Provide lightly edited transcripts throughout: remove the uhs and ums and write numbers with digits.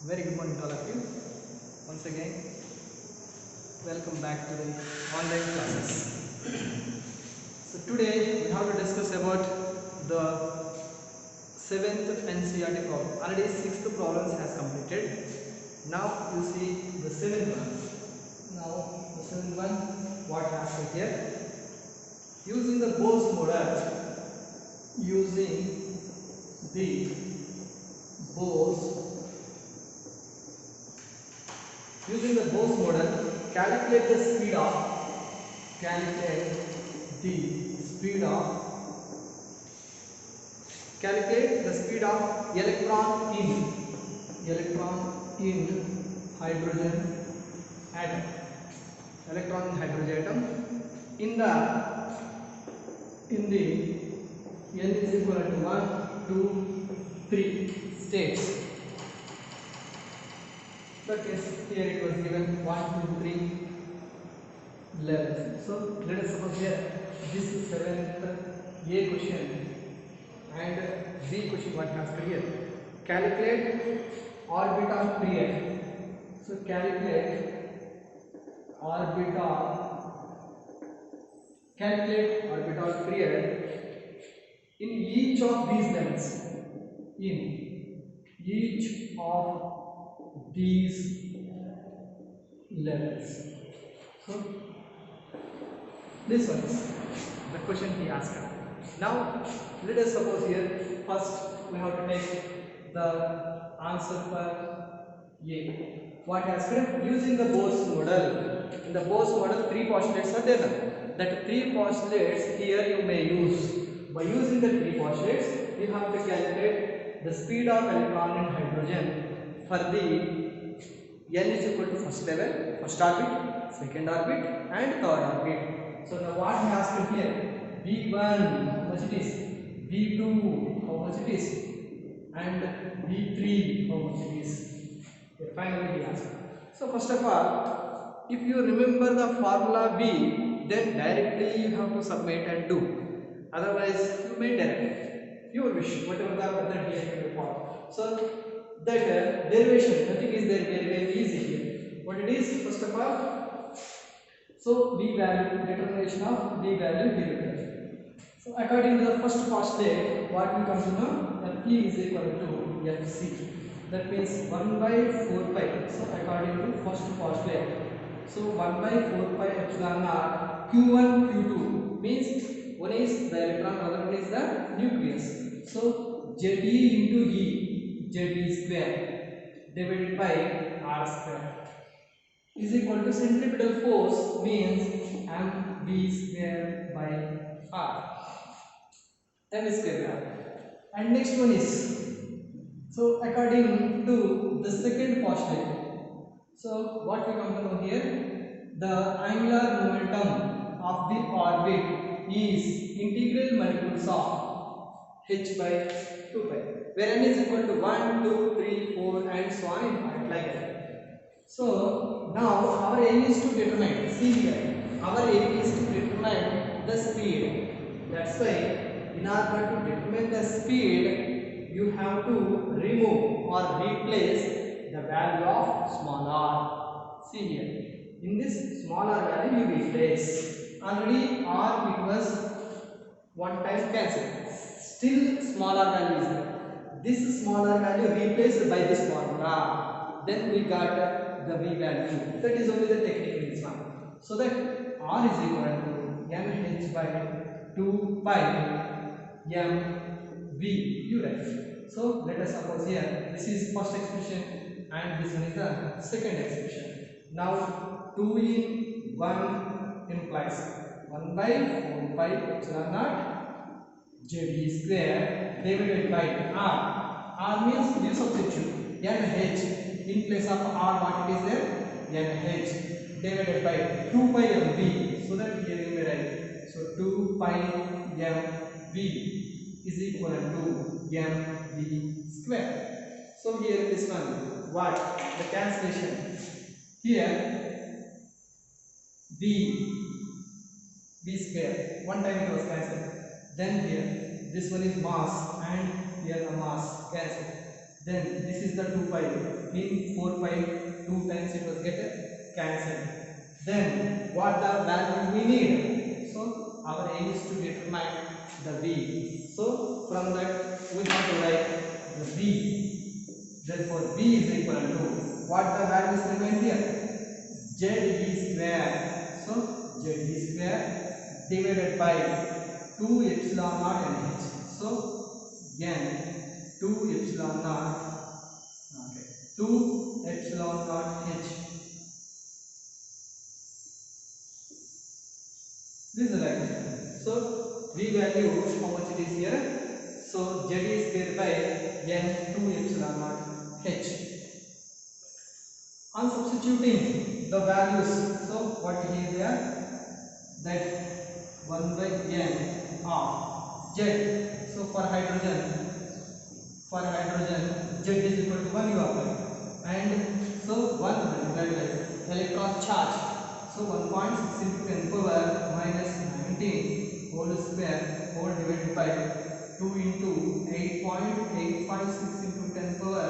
Very good morning to all of you. Once again, welcome back to the online classes. So today we have to discuss about the seventh NCERT problem. Already sixth problems has completed. Now you see the seventh one. Now the seventh one, what happened here? Using the Bose model, using the Bose model, calculate the speed of electron in hydrogen atom, in the n is equal to 1, 2, 3 states. That is, here it was given 1, 2, 3 levels. So let us suppose here this is 7th A question and B question. What has to here? Calculate orbital period. So calculate orbital period in each of these levels. So this one is the question he asked. Now let us suppose here first we have to take the answer for A. What has been using the Bose model. In the Bose model, three postulates are there. That three postulates here you may use. By using the three postulates, you have to calculate the speed of electron in hydrogen for the n is equal to first level, first orbit, second orbit, and third orbit. So now what we asked here? V1, how much it is? V2, how much it is? And V3, how much it is? Finally he asked. So first of all, if you remember the formula V, then directly you have to submit and do. Otherwise, you may direct your wish, whatever the other here you follow. So that derivation, nothing is there, very easy here. What it is, first of all, so V value, determination of V value here. So according to the first postulate, what we come to know, that P is equal to Fc. That means 1 by 4 pi. So according to first postulate, so 1 by 4 pi epsilon naught Q1 Q2 means one is the electron, other one is the nucleus. So Ze into E, Ze square divided by R square is equal to centripetal force means mv square by R, m square by R. And next one is, so according to the second postulate, so what we come to know here, the angular momentum of the orbit is integral multiples of h by 2 pi, where n is equal to 1, 2, 3, 4 and so on infinite like that. So now our aim is to determine, see here, our aim is to determine the speed. That's why in order to determine the speed, you have to remove or replace the value of small r. See here, in this small r value you replace. Already r it was one time cancelled. Still small r value is there. This small r value replaced by this formula. Then we got the V value. That is only the technical reason. So that r is equal to mh by 2 pi mv. You write. So let us suppose here this is first expression and this one is the second expression. Now 2 in 1 implies 1 by 4 pi epsilon naught Ze square divided by R. R means you substitute nh in place of R, what it is there? nh divided by 2 pi mv. So that here you may write. So 2 pi mv is equal to mv square. So here this one, what? The cancellation. Here v square, one time it was cancelled. Then here this one is mass and here the mass cancelled. Then this is the 2 pi. In 4 pi, 2 times it was get cancelled. Then what the value we need? So our aim is to determine the V. So from that we have to write the V. Therefore V is equal to what the values remain here? ZV square. So ZV square divided by 2 epsilon naught NH. So n 2 epsilon naught, okay, 2 epsilon naught h. This is like this. So V value, how much it is here? So Z is square by n 2 epsilon naught h. On substituting the values, so what is there? That 1 by n of Z. So for hydrogen Z is equal to 1 you apply, and so 1 multiplied by electron charge, so 1.6 into 10 power minus 19 whole square whole divided by 2 into 8.856 into 10 power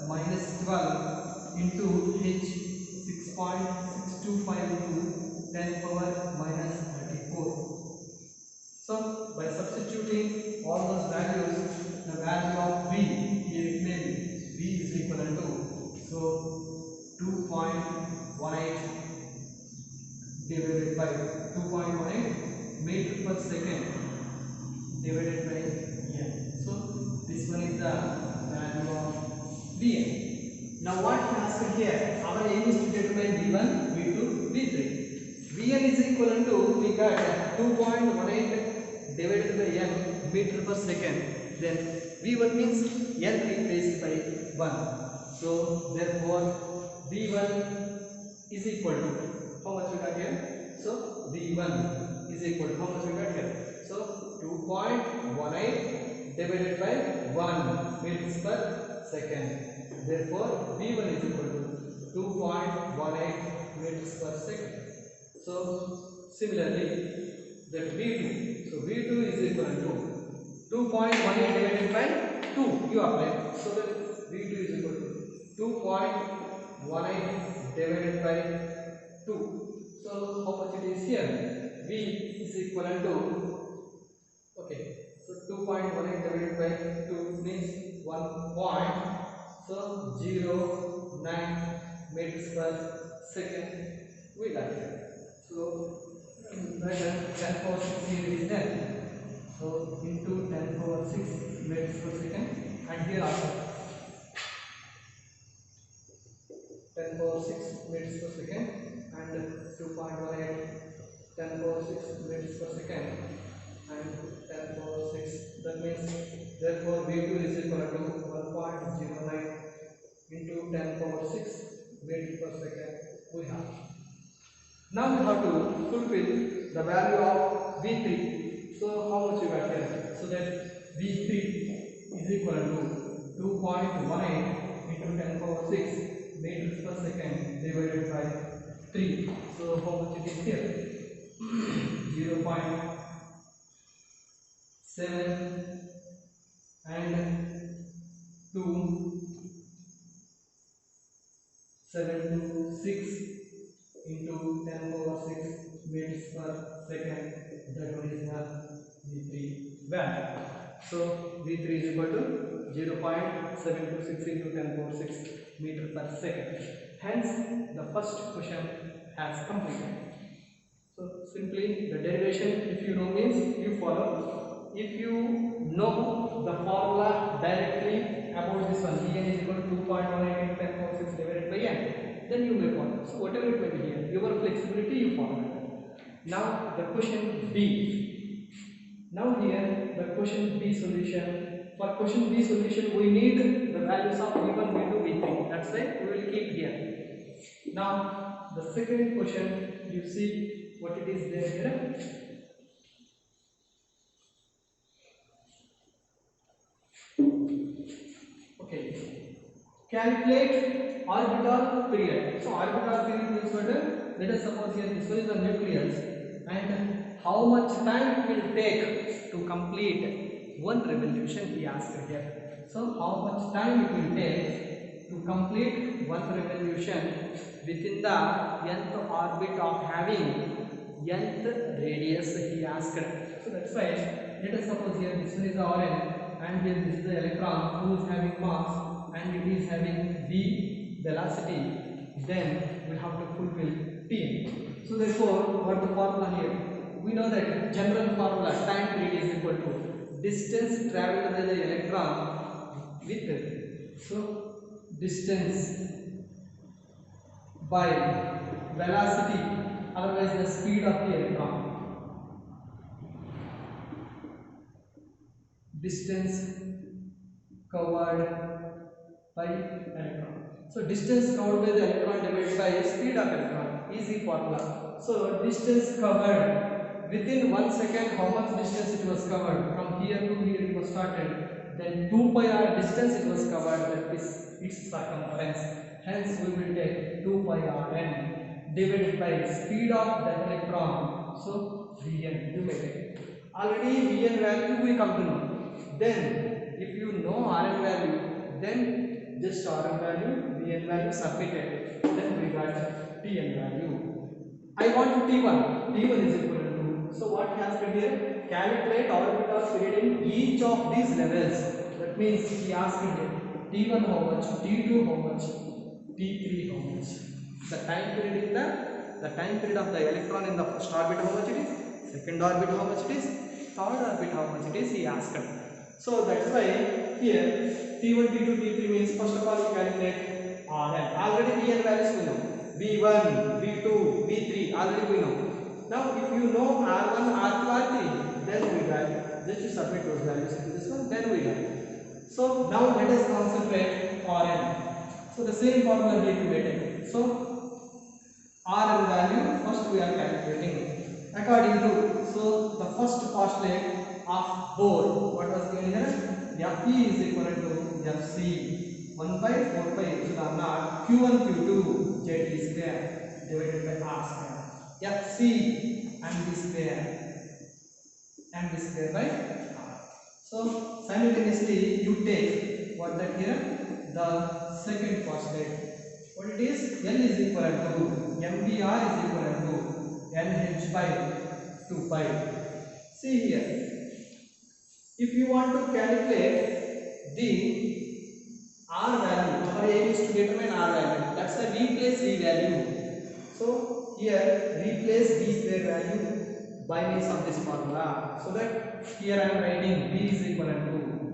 minus 12 into h 6.625 into 10 power minus 34. So by substituting all those values, the value of V here it may be V is equal to, so 2.18 divided by 2.18 meter per second divided by n. So this one is the value of Vn. Now what we asked here, our aim is to determine V1, V2, V3. Vn is equal to, we got 2.18 divided by n meter per second. Then V1 means n replaced by 1. So therefore V1 is equal to, how much we got here? So V1 is equal to, how much we got here? So 2.18 divided by 1 meters per second. Therefore V1 is equal to 2.18 meters per second. So similarly that V2, so V2 is equal to 2.18 divided by 2 you apply, so that V2 is equal to 2.18 divided by 2. So how much it is here? V is equal to, okay, so 2.18 divided by 2 means 1 point, so 0.9 meters per second we got here. So 10 power 6 here is 10. So into 10 power 6 meters per second, and here also 10 power 6 meters per second and 2.18 10 power 6 meters per second and 10 power 6. That means therefore V2 is equal to 1.09 into 10 power 6 meters per second we have. Now we have to fulfill the value of V3. So how much you got here? So that V3 is equal to 2.18 into 10 power 6 meters per second divided by 3. So how much it is here? 0.7 and 2.726 into 10 power 6 meters per second. That one is the V3 value. So V3 is equal to 0.726 into 10 power 6 meter per second. Hence the first question has completed. So simply the derivation, if you know means you follow. If you know the formula directly about this one, Vn is equal to 2.18 into 10 power 6 divided by n, then you may follow. So whatever it may be here, your flexibility you follow it. Now the question B. Now here the question B solution. For question B solution we need the values of V1, V2, V3. That's why we will keep here. Now the second question, you see what it is there here. Okay. Calculate orbital period. So orbital period means what? Let us suppose here this one is the nucleus, and how much time it will take to complete one revolution he asked here. So how much time it will take to complete one revolution within the nth orbit of having nth radius, he asked. So that's why let us suppose here this one is the Rn and here this is the electron who is having mass and it is having v velocity, then we have to fulfill Tn. So therefore what the formula here? We know that general formula time period is equal to distance traveled by the electron with, so distance by velocity, otherwise the speed of the electron. Distance covered by electron. So distance covered by the electron divided by speed of electron. Easy formula. So distance covered within 1 second, how much distance it was covered? From here to here it was started. Then 2 pi r distance it was covered, that is its circumference. Hence we will take 2 pi rn divided by speed of the electron. So Vn you may take. Already Vn value we come to know. Then if you know Rn value, then just Rn value, Vn value substituted. Then we got Tn value. I want T1. T1 is equal to. So what he has to here? Calculate orbital period in each of these levels. That means he asked here T1 how much, T2 how much, T3 how much. The time period in the time period of the electron in the first orbit how much it is, second orbit how much it is, third orbit how much it is, he asked. So that's why here T1, T2, T3 means first of all you calculate Rn. Already Vn values we know. V1, V2, V3 already we know. Now if you know R1, R2, R3, then we got, just to submit those values into this one, then we got. So now let us concentrate Rn. So the same formula need to be taken. So Rn value first we are calculating according to, so the first postulate of Bohr, what was given here? Fe is equal to Fc 1 by 4 pi epsilon naught Q1 Q2 Zt square divided by R square. Fc mv square by R. So simultaneously you take what that here? The second postulate. What it is? L is equal to mvr is equal to nh by 2 pi. See here. If you want to calculate the R value, our aim is to determine R value. That's the replace V value. So here replace V square value by means of this formula. So that here I am writing V is equal to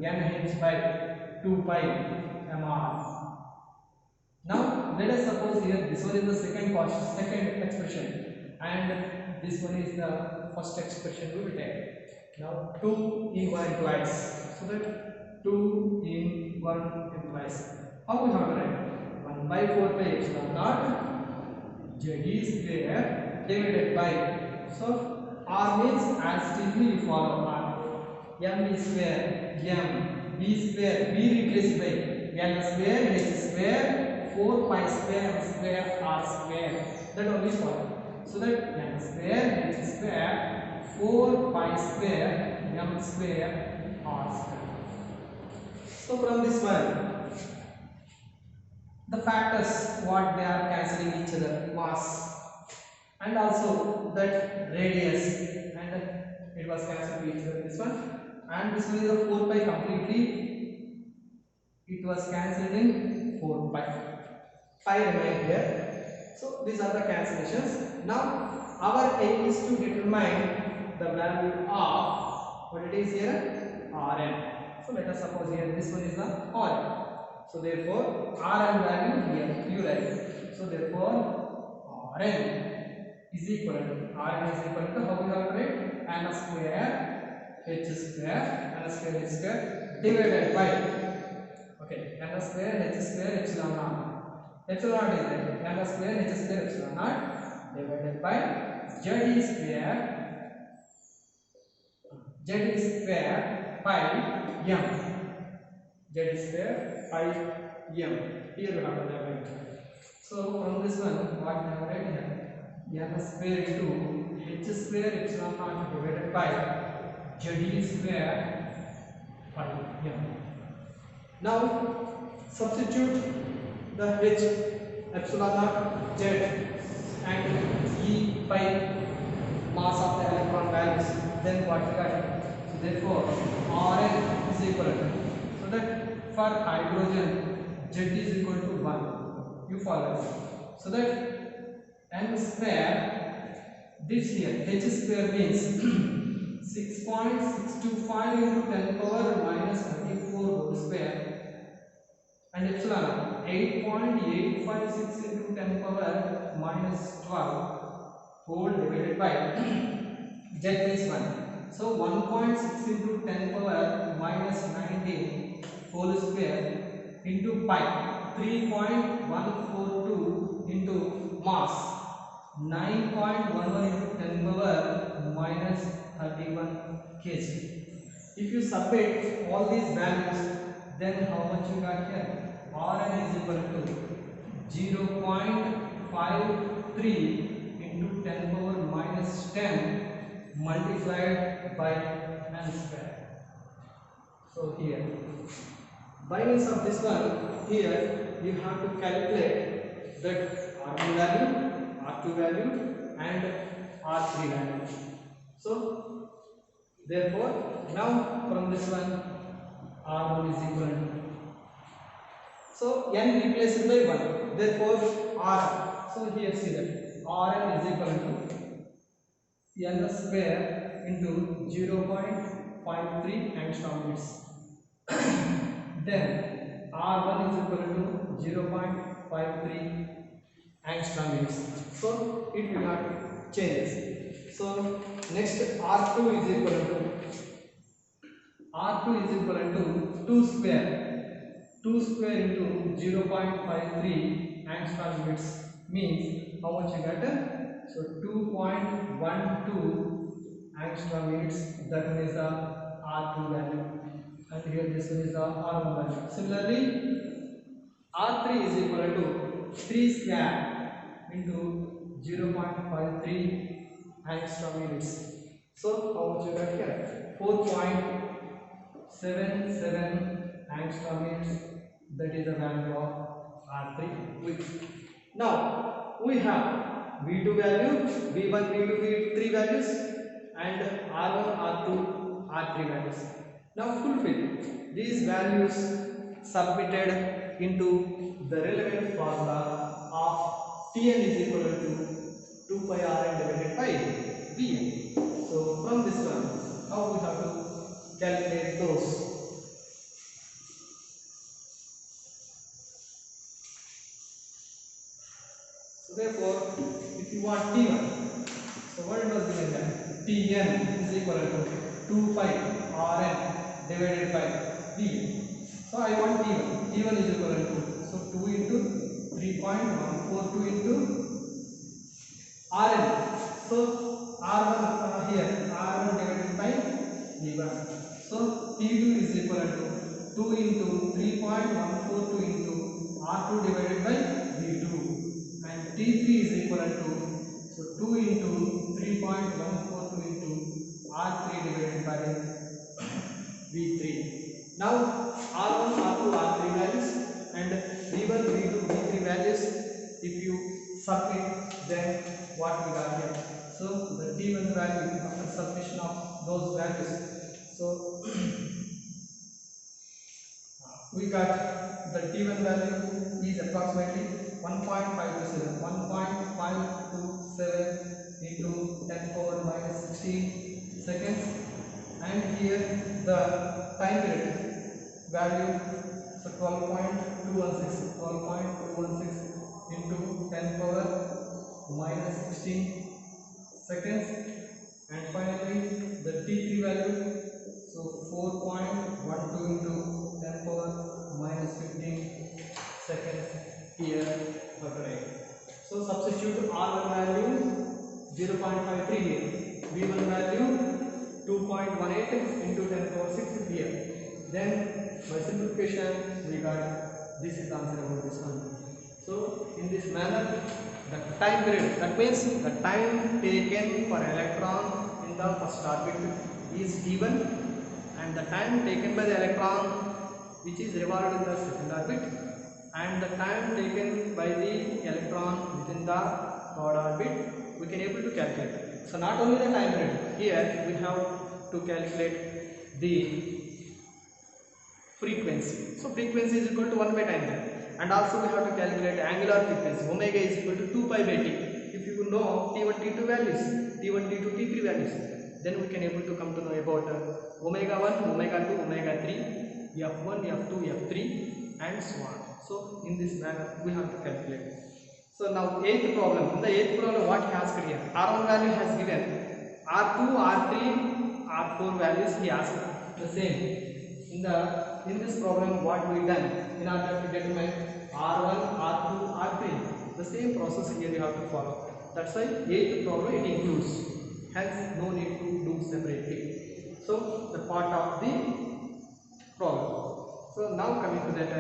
nh by 2 pi mr. Now let us suppose here this one is the second expression and this one is the first expression we will take. Now 2 in 1 implies, so that 2 in 1 implies, how we have to write? 1 by 4 pi epsilon naught Zt square divided by, so R means as strictly you follow R, m square m, b square b replaced by n square h square 4 pi square m square r square, that only follow. So that m square h square 4 pi square m square r square. So from this one, the factors what they are cancelling each other, mass and also that radius, and it was cancelled each other, this one and this one is a 4 pi completely, it was cancelled in 4 pi remain here. So these are the cancellations. Now our aim is to determine the value of what it is here, Rn. So let us suppose here this one is the Rn. So therefore Rn value here you write. So therefore Rn is equal to, how we have to write? N square h square divided by, okay, n square h square epsilon naught. Epsilon naught is there. N square h square epsilon naught divided by Z square pi m. Z square pi m. Here we have the value. So from this one, what we have written here? M square into h square epsilon naught divided by Z square pi m. Now substitute the h epsilon naught z and e by mass of the electron values. Then what we got? So therefore Rn is equal to, so that for hydrogen z is equal to 1. You follow. So that n square, this here h square means 6.625 into 10 power minus 34 whole square, and epsilon 8.856 into 10 power minus 12 whole divided by z is 1. So 1.6 into 10 power minus 19 whole square into pi, 3.142 into mass, 9.11 into 10 power minus 31 kg. If you subtract all these values, then how much you got here? Rn is equal to 0.53 into 10 power minus 10 multiplied by n square. So here, by means of this one, here you have to calculate that R1 value, R2 value and R3 value. So therefore now from this one R1 is equal to, so n replaced by 1, therefore R, so here see that Rn is equal to n square into 0.53 angstrom units. Then R1 is equal to 0.53 angstrom units. So it will not change. So next R2 is equal to 2 square. 2 square into 0.53 angstrom units means how much you get? So 2.12 angstrom units. That is the R2 value, and here this one is the R1 value. Similarly, R3 is equal to 3 square into 0.53 angstrom units. So how much you get here? 4.77 angstrom units. That is the value of R3. Now we have V2 value, V1, V2, V3 values, and R1, R2, R3 values. Now fulfill these values submitted into the relevant formula of Tn is equal to 2 pi Rn divided by Vn. So from this one, how we have to calculate those? So therefore, if you want T1, so what it was given there? Tn is equal to 2 pi Rn divided by Vn. So I want T1. T1 is equal to, so 2 into 3.142 into Rn. So R1 here, R1 divided by V1. So T2 is equal to 2 into 3.142 into R2 divided by V2. And T3 is equal to, so 2 into 3.142 into R3 divided by V3. Now R1, R2, R3 values and V1, V2, V3 values, if you submit, then what we got here? So the T1 value after submission of those values, so we got the T1 value is approximately 1.527 into 10 power minus 16 seconds, and here the time period value, so 12.216 into 10 power minus 16 seconds, and finally the T3 value, so 4.12 into 10 power minus 15 seconds here per day. So substitute R1 value 0.53 here, V1 value 2.18 into 10 power 6 here. Then by simplification we got this is the answer about this one. So in this manner, the time period, that means the time taken for electron in the first orbit is T1, and the time taken by the electron which is revolved in the second orbit, and the time taken by the electron within the third orbit we can able to calculate. So not only the time period, here we have to calculate the frequency. So frequency is equal to 1 by time period, and also we have to calculate angular frequency. Omega is equal to 2 pi by t. If you know T1, T2 values, T1, T2, T3 values, then we can able to come to know about omega 1, omega 2, omega 3, f1, f2, f3, and so on. So in this manner we have to calculate. So now eighth problem. In the eighth problem, what he asked here? R1 value has given, R2, R3, R4 values he asked the same. In this problem, what we done in order to determine R1, R2, R3, the same process here you have to follow. That's why eighth problem it includes. Hence, no need to do separately. So the part of the problem. So now coming to that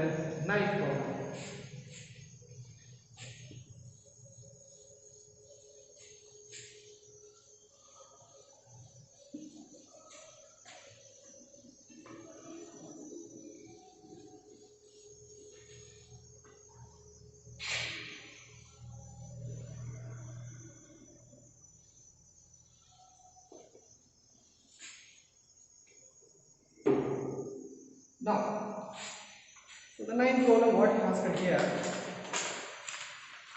ninth problem. Now, so the ninth problem, what he asked here,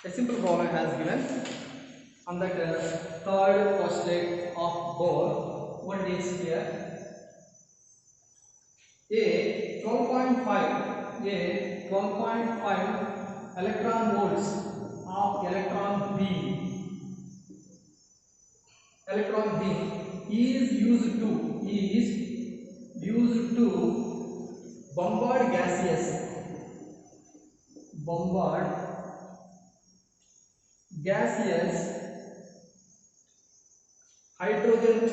a simple problem has given on that third postulate of Bohr. What it is here? A 12.5 electron volts of electron beam is used to bombard gaseous hydrogen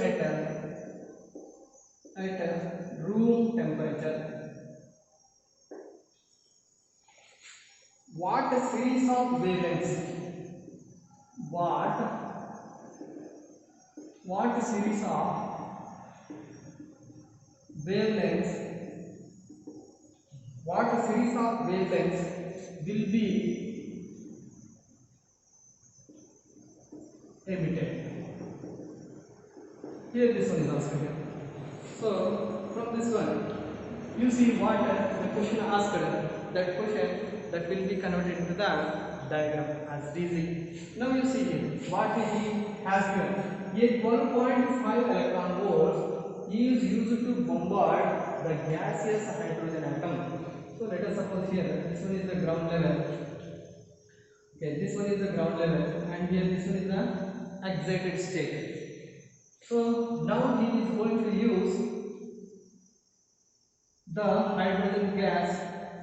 at room temperature. What series of wavelengths? What series of wavelengths? What series of wavelengths will be emitted? Here this one is also here. So from this one, you see what the question asked. That question that will be converted into the diagram as DC. Now you see here what he has given. A 12.5 electron volts is used to bombard the gaseous hydrogen atom. So let us suppose here this one is the ground level. Okay, this one is the ground level, and here this one is the excited state. So now he is going to use the hydrogen gas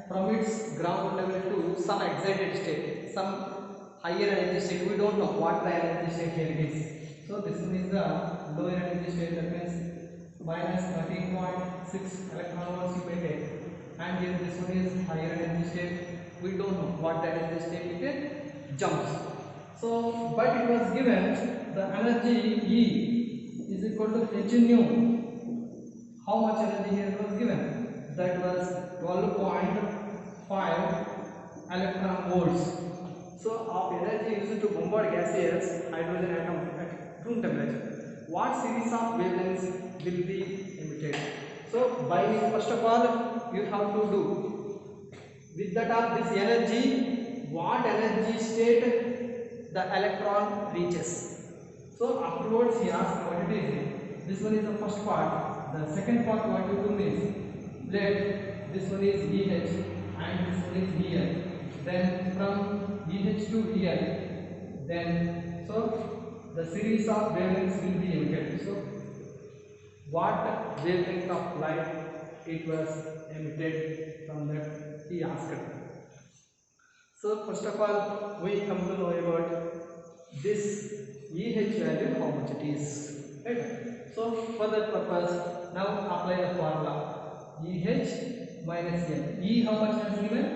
from its ground level to some excited state, some higher energy state. We don't know what the energy state here is. So this one is the lower energy state, that means minus 13.6 electron volts you may take, and here this one is higher energy state. We don't know what the energy state it jumps. So but it was given the energy E is equal to h nu. How much energy here was given? That was 12.5 electron volts. So of energy used to bombard gaseous hydrogen atom at room temperature. What series of wavelengths will be emitted? So by first of all you have to do with that of this energy, what energy state the electron reaches. So afterwards he asks what it is. This one is the first part. The second part what you do means, let this one is EH and this one is EL. Then from EH to EL, then so the series of wavelengths will be emitted. So what wavelength of light it was emitted from that he asked. So first of all we come to know about this EH value, how much it is, right? So for that purpose now apply the formula EH minus L. E how much has given?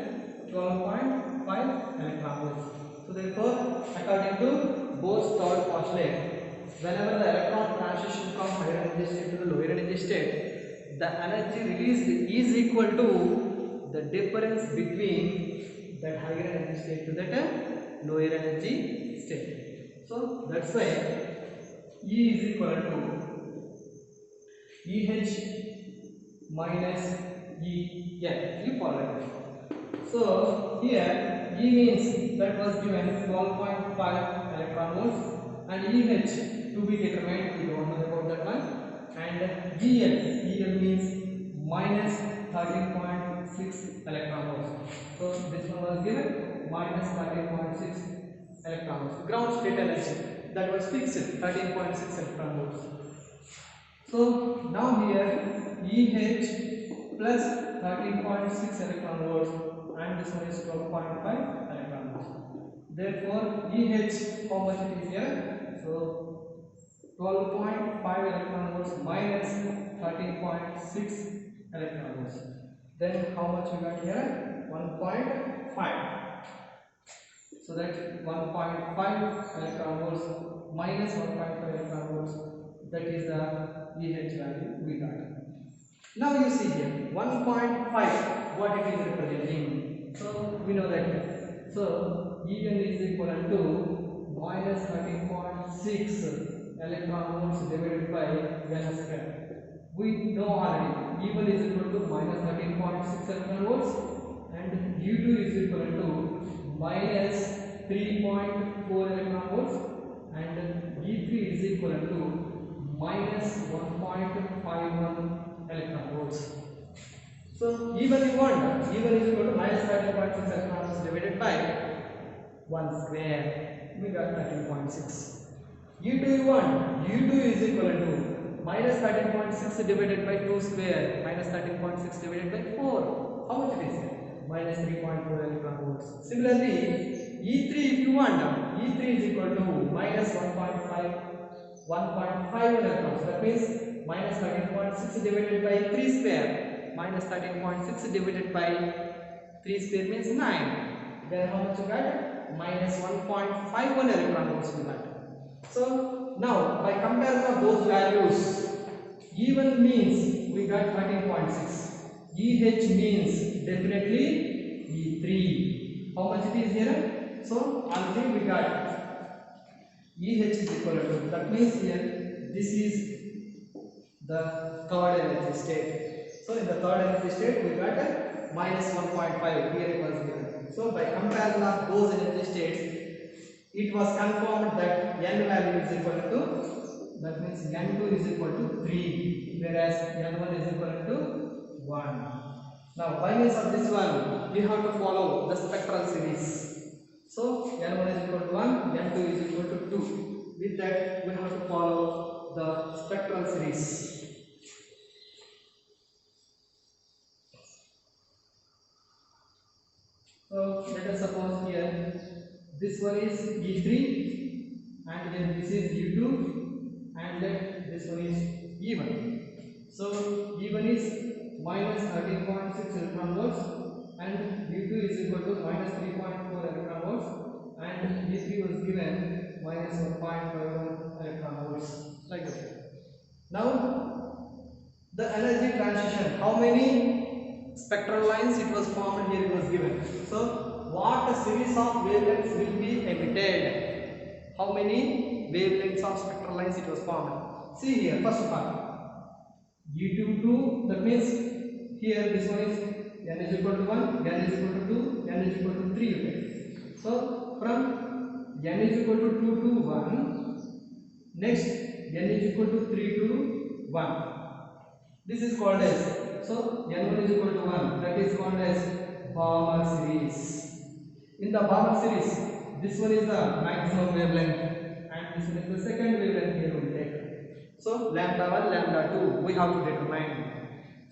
12.5 electron volts. So therefore according to Bohr's third postulate, whenever the electron transition from higher energy state to the lower energy state, the energy released is equal to the difference between that higher energy state to that lower energy state. So that's why E is equal to EH minus EN. You follow it. So here E means that was given 12.5 electron volts, and EH to be determined, we don't know about that one, and EL means minus 13.6 electron volts. So this one was given minus 13.6 electron volts. Ground state energy that was fixed 13.6 electron volts. So now here EH plus 13.6 electron volts, and this one is 12.5 electron volts. Therefore EH, how much it is here? So 12.5 electron volts minus 13.6 electron volts. Then how much we got here? 1.5. So that 1.5 electron volts minus 1.5 electron volts, that is the EH value we got. Now you see here 1.5, what it is representing. So we know that. So En is equal to minus 13.6 electron volts divided by N square. We know already E1 is equal to minus 13.6 electron volts, and U2 is equal to minus 3.4 electron volts, and E3 is equal to minus 1.51 electron volts. So E1 you want, E1 is equal to minus 13.6 electron volts divided by 1 square, we got 13.6. U2 you want, U2 is equal to minus 13.6 divided by 2 square, minus 13.6 divided by 4. How much it is? Minus 3.4 electron volts. Similarly, E3 if you want, E3 is equal to minus 1.5 electrons. That means minus 13.6 divided by 3 square, minus 13.6 divided by 3 square means 9. Then how much you got? Minus 1.51 electron volts we got. So now by comparison of those values, E1 means we got 13.6, EH means definitely E3. How much it is here? So already we got EH is equal to, that means here this is the third energy state. So in the third energy state we got a minus 1.5, here it was given. So by comparison of those energy states, it was confirmed that N value is equal to, that means N2 is equal to 3, whereas N1 is equal to 1. Now by means of this one, we have to follow the spectral series. So N1 is equal to 1, N2 is equal to 2. With that, we have to follow the spectral series. So let us suppose here this one is E3, and then this is U2, and then this one is E1. So E1 is minus 13.6 electron volts, and U2 is equal to minus 3.4 electron volts, and E3 was given minus 1.51 electron volts, like that. Now the energy transition, how many spectral lines it was formed, here it was given. So what series of wavelengths will be emitted? How many wavelengths of spectral lines it was formed? See here, first of all, U22, that means here this one is N is equal to 1, N is equal to 2, N is equal to 3. Okay. So from N is equal to 2 to 1, next N is equal to 3 to 1. This is called as, so N1 is equal to 1, that is called as Balmer series. In the Balmer series, this one is the maximum wavelength, and this one is the second wavelength here we take. So lambda 1, lambda 2 we have to determine.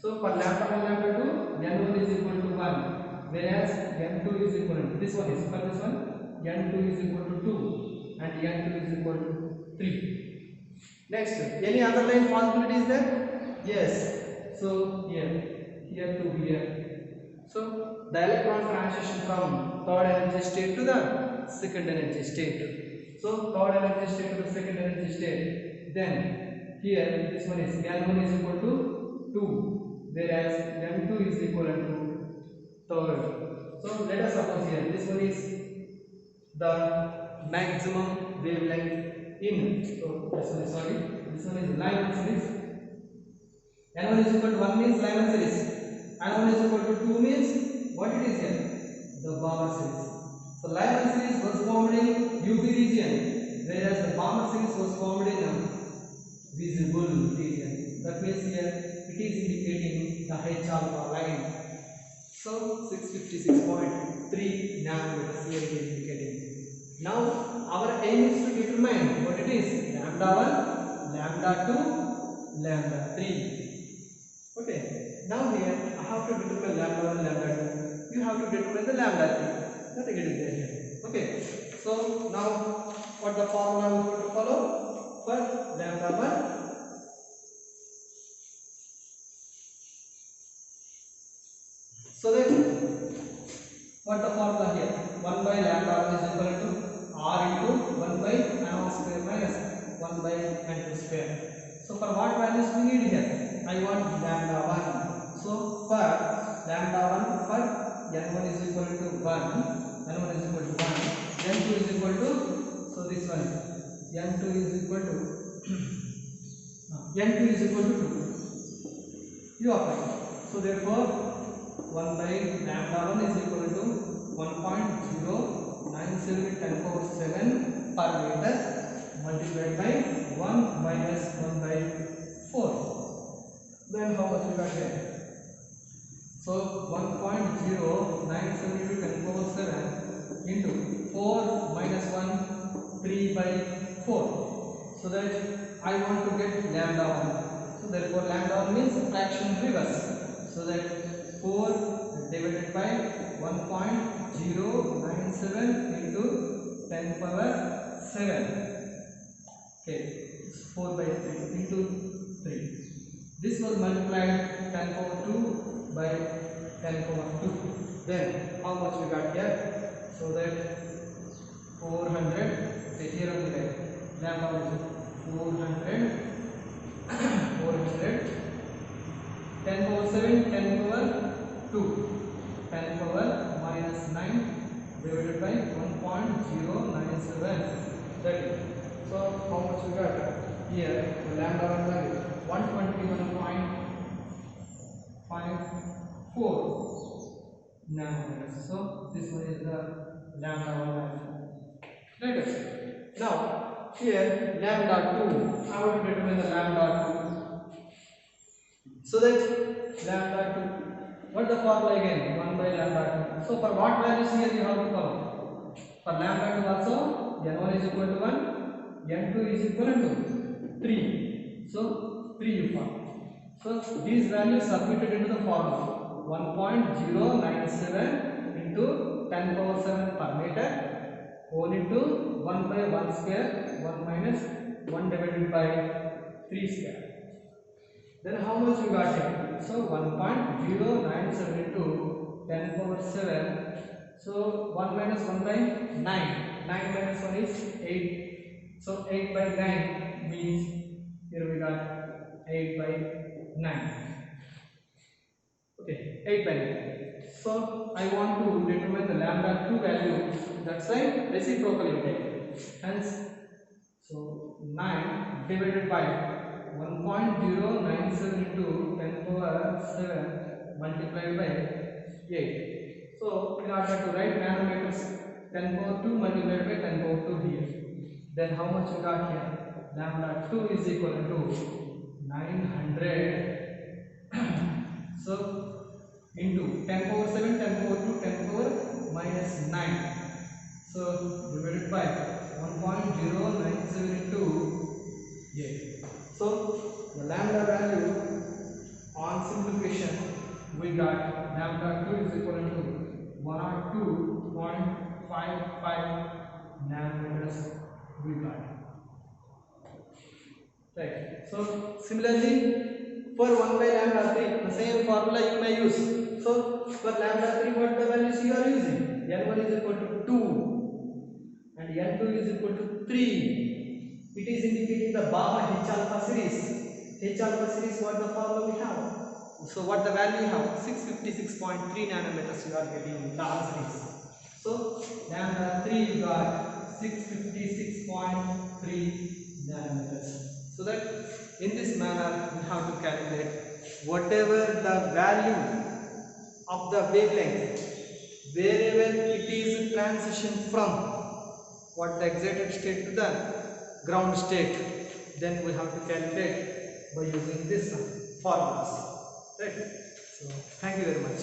So for lambda 1, lambda 2, N1 is equal to 1, whereas N2 is equal to, this one is, for this one, N2 is equal to 2 and N2 is equal to 3. Next, any other line possibility is there? Yes. So here to here. So the electron transition from third energy state to the second energy state. So third energy state to the second energy state. Then here this one is N1 is equal to 2, whereas N2 is equal to third. So let us suppose here this one is the maximum wavelength in. So this one is Lyman series. N1 is equal to 1 means Lyman series. N1 is equal to 2 means what it is here? The Balmer series. So Lyman series was formed in UV region, whereas the Balmer series was formed in visible region. That means here it is indicating the H alpha line. So 656.3 nanometers here it is indicating. Now our aim is to determine what it is: lambda 1, lambda 2, lambda 3. Okay. Now here I have to determine lambda 1, lambda 2. You have to determine the lambda 3. Nothing it is there here. Okay. So now what the formula we have to follow for lambda 1? So that what the formula here? 1 by lambda 1 is equal to r into 1 by n1 square minus 1 by n2 square. So for what values we need here? I want lambda 1. So for lambda 1 for n1 is equal to 1, n1 is equal to 1, n2 is equal to, so this one, n2 is equal to n2 is equal to 2. You apply. So therefore 1 by lambda 1 is equal to 1.097 10 power 7 per meter multiplied by 1 minus 1 by 4. Then how much we got here? So 1.097 10 power 7 into 4 minus 1, 3 by 4. So that I want to get lambda 1. So therefore lambda 1 means fraction reverse. So that 4 divided by 1.097 into 10 power 7. Okay, it's 4 by 3 into 3. This was multiplied 10 power 2 by 10 power 2. Then how much we got here? So that 400. Say here on the right. Lambda 400. 400. 10 power 7, 10 power 2, 10 power minus 9 divided by 1.097. That is. So how much we got here? The lambda 1 value 121.54 nanometers. So this one is the lambda 1 value. Let us. Now here lambda 2. I want to determine the lambda 2. So that lambda 2, what the formula again? 1 by lambda 2. So for what values here you have to follow? For lambda 2 also, n1 is equal to 1, n2 is equal to 3. So 3 you follow. So these values submitted into the formula: 1.097 into 10 power 7 per meter, whole into 1 by 1 square, 1 minus 1 divided by 3 square. Then how much you got here? So 1.097 into 10 power 7. So 1 minus 1 by 9. 9 minus 1 is 8. So 8 by 9 means here we got 8 by 9. Okay, 8 by 9. So I want to determine the lambda 2 value. That's why reciprocally take. Hence, so 9 divided by 1.097 into 10 power 7 multiplied by 8. So in order to write nanometers, 10 power 2 multiplied by 10 power 2 here. Then how much we got here? Lambda 2 is equal to 900. So into 10 power 7, 10 power 2, 10 power minus 9. So divided by 1.097 into 8. So the lambda value on simplification we got lambda 2 is equal to 102.55 nanometers we got. Right. So similarly for 1 by lambda 3 the same formula you may use. So for lambda 3 what the values you are using? n1 is equal to 2 and n2 is equal to 3. It is indicating the Balmer H alpha series. H alpha series, what the formula we have? So what the value you have? 656.3 nanometers you are getting. The answer is. So lambda 3 you got 656.3 nanometers. So that in this manner we have to calculate whatever the value of the wavelength, wherever it is transition from what the excited state to the ground state, then we have to calculate by using this formulas, right? So thank you very much.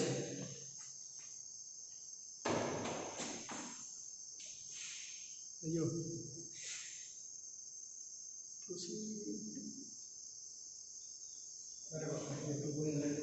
You whatever you have to go in there.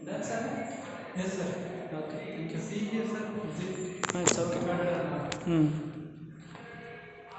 Done, sir? Yes, sir. Okay, thank you. See here, sir. Is it? It's okay. Recorded or not? Hmm.